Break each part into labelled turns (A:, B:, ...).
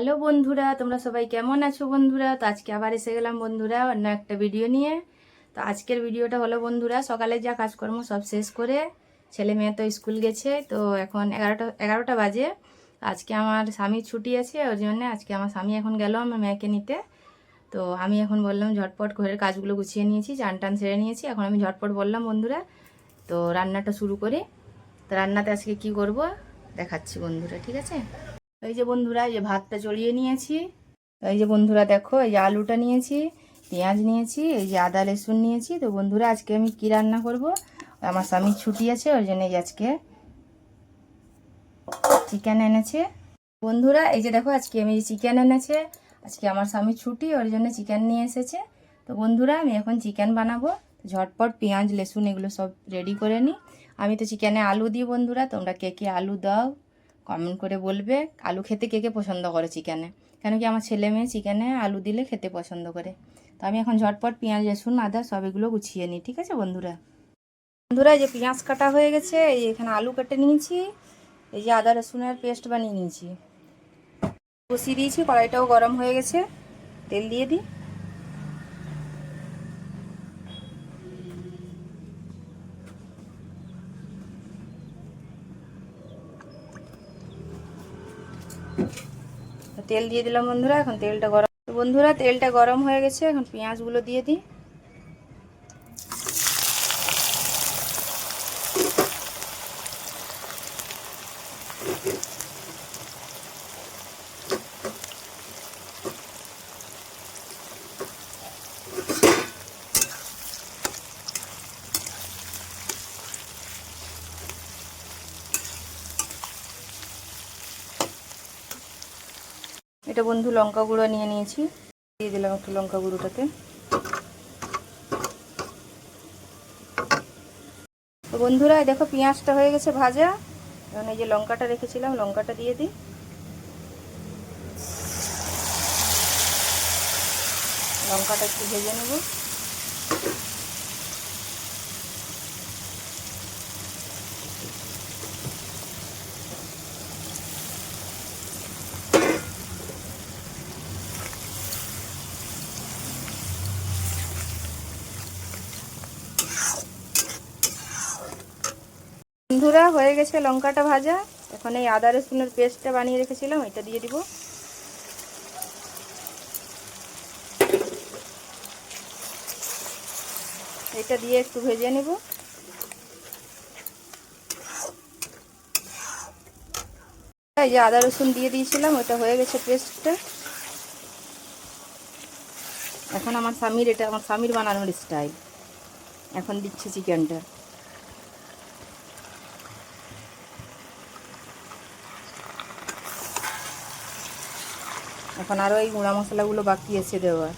A: Hello বন্ধুরা, তোমরা সবাই কেমন আছো বন্ধুরা? তো আজকে আবার এসে গেলাম বন্ধুরা অন্য একটা ভিডিও নিয়ে। তো আজকের ভিডিওটা হলো বন্ধুরা, সকালে যা কাজকর্ম সব শেষ করে ছেলে মেয়ে তো স্কুল গেছে, তো এখন এগারোটা বাজে। আজকে আমার স্বামীর ছুটি আছে, ওর জন্য আজকে আমার স্বামী এখন গেল আমার মেয়েকে নিতে। তো আমি এখন বললাম ঝটপট ঘরের কাজগুলো গুছিয়ে নিয়েছি, চান টান সেরে নিয়েছি, এখন আমি ঝটপট বললাম বন্ধুরা তো রান্নাটা শুরু করি। তো রান্নাতে আজকে কি করব দেখাচ্ছি বন্ধুরা, ঠিক আছে? এই যে বন্ধুরা, এই যে ভাতটা চড়িয়ে নিয়েছি। এই যে বন্ধুরা দেখো, এই যে আলুটা নিয়েছি, পেঁয়াজ নিয়েছি, এই যে আদা রসুন নিয়েছি। তো বন্ধুরা আজকে আমি কি রান্না করব, আমার স্বামীর ছুটি আছে ওই জন্য আজকে চিকেন এনেছে। বন্ধুরা এই যে দেখো, আজকে আমি চিকেন এনেছে, আজকে আমার স্বামীর ছুটি ওর জন্য চিকেন নিয়ে এসেছে। তো বন্ধুরা আমি এখন চিকেন বানাবো, ঝটপট পেঁয়াজ রসুন এগুলো সব রেডি করে নিই। আমি তো চিকেনে আলু দিই বন্ধুরা, তোমরা কে কে আলু দাও কমেন্ট করে বলবে। আলু খেতে কে কে পছন্দ করে চিকেনে, কেন কি আমার ছেলে মেয়ে চিকেনে আলু দিলে খেতে পছন্দ করে। তো আমি এখন ঝটপট পেঁয়াজ রসুন আদা সব এগুলো গুছিয়ে নিই, ঠিক আছে বন্ধুরা? বন্ধুরা এই যে পেঁয়াজ কাটা হয়ে গেছে, এই এখানে আলু কেটে নিয়েছি, এই যে আদা রসুনের পেস্ট বানিয়ে নিয়েছি, বসিয়ে দিয়েছি। কড়াইটাও গরম হয়ে গেছে, তেল দিয়ে দিই। তেল দিয়ে দিলাম বন্ধুরা, এখন তেলটা গরম। বন্ধুরা তেলটা গরম হয়ে গেছে, এখন পেঁয়াজগুলো দিয়ে দিই। এটা বন্ধু লঙ্কা গুঁড়ো নিয়ে নিয়েছি, দিয়ে দিলাম একটু লঙ্কা গুঁড়োটাতে। তো বন্ধুরা দেখো পেঁয়াজটা হয়ে গেছে ভাজা, এখন এই যে লঙ্কাটা রেখেছিলাম লঙ্কাটা দিয়ে দিই। লঙ্কাটা একটু ভেজে নেব। বন্ধুরা হয়ে গেছে লঙ্কাটা ভাজা, এখন এই আদা রসুনের পেস্টটা বানিয়ে রেখেছিলাম এটা দিয়ে দিব। এটা দিয়ে একটু ভেজে নেব। এই যে আদা রসুন দিয়ে দিয়েছিলাম, ওটা হয়ে গেছে পেস্টটা। এখন আমার স্বামীর বানানোর স্টাইল, এখন দিচ্ছি চিকেনটা। এখন আরও এই গুঁড়া মশলাগুলো বাকি আছে দেওয়া।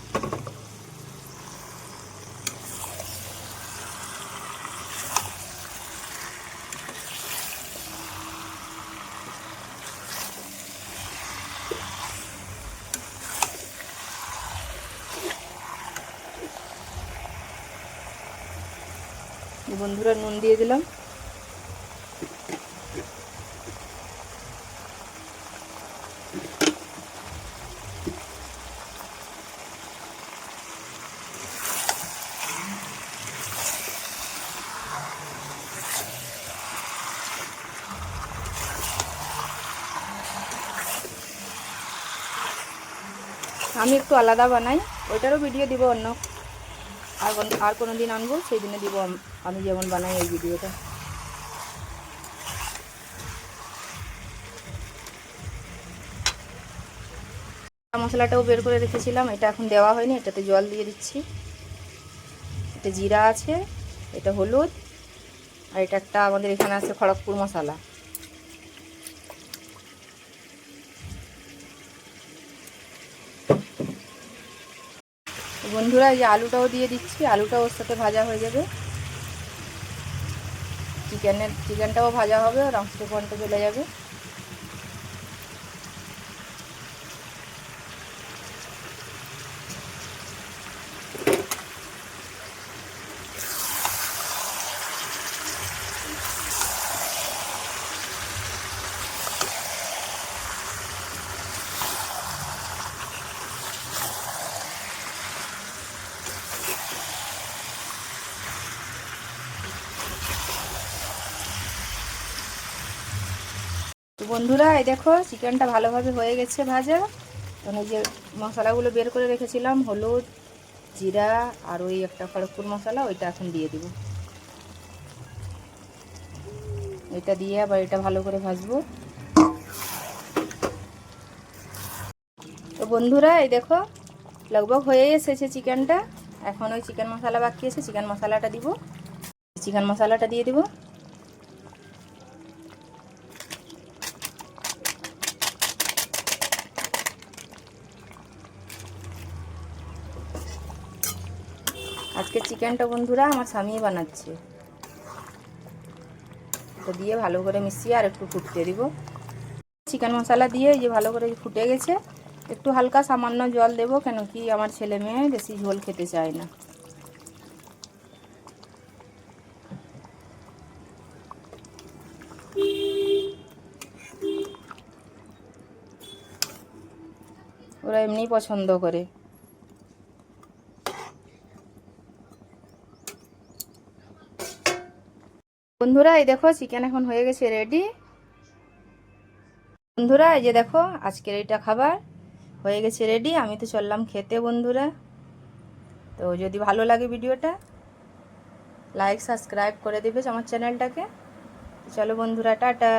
A: বন্ধুরা নুন দিয়ে দিলাম। আমি একটু আলাদা বানাই, ওইটারও ভিডিও দিব অন্য আর কোনো দিন আনবো, সেই দিনে দিব আমি যেমন বানাই এই ভিডিওটা। মশলাটাও বের করে রেখেছিলাম, এটা এখন দেওয়া হয়নি, এটাতে জল দিয়ে দিচ্ছি। এটা জিরা আছে, এটা হলুদ, আর এটা একটা আমাদের এখানে আছে খড়গপুর মশলা। বন্ধুরা এই যে আলুটাও দিয়ে দিচ্ছি, আলুটাও ওর সাথে ভাজা হয়ে যাবে। চিকেনটাও ভাজা হবে, আর মাংসের গন্ধ চলে যাবে। বন্ধুরা এই দেখো চিকেনটা ভালোভাবে হয়ে গেছে ভাজা। তখন এই যে মশলাগুলো বের করে রেখেছিলাম, হলুদ, জিরা আর ওই একটা খড়গপুর মশলা, ওইটা এখন দিয়ে দিব। এটা দিয়ে আবার এটা ভালো করে ভাজবো। তো বন্ধুরা এই দেখো লগভগ হয়ে এসেছে চিকেনটা। এখন ওই চিকেন মশলা বাকি আছে, চিকেন মশলাটা দিব। চিকেন মশলাটা দিয়ে দিব। আজকে চিকেনটা বন্ধুরা আমার স্বামী বানাচ্ছে। তো দিয়ে ভালো করে মিশিয়ে আর একটু ফুটতে দিব। চিকেন মশলা দিয়ে এই যে ভালো করে ফুটে গেছে। একটু হালকা সামান্য জল দেব, কেন কি আমার ছেলে মেয়ে বেশি ঝোল খেতে চায় না। ওরা এমনি পছন্দ করে। বন্ধুরা এই দেখো চিকেন এখন হয়ে গেছে রেডি। বন্ধুরা এই যে দেখো আজকের এইটা খাবার হয়ে গেছে রেডি। আমি তো চললাম খেতে বন্ধুরা। তো যদি ভালো লাগে ভিডিওটা লাইক সাবস্ক্রাইব করে দেবে আমার চ্যানেলটাকে। চলো বন্ধুরা, টাটা।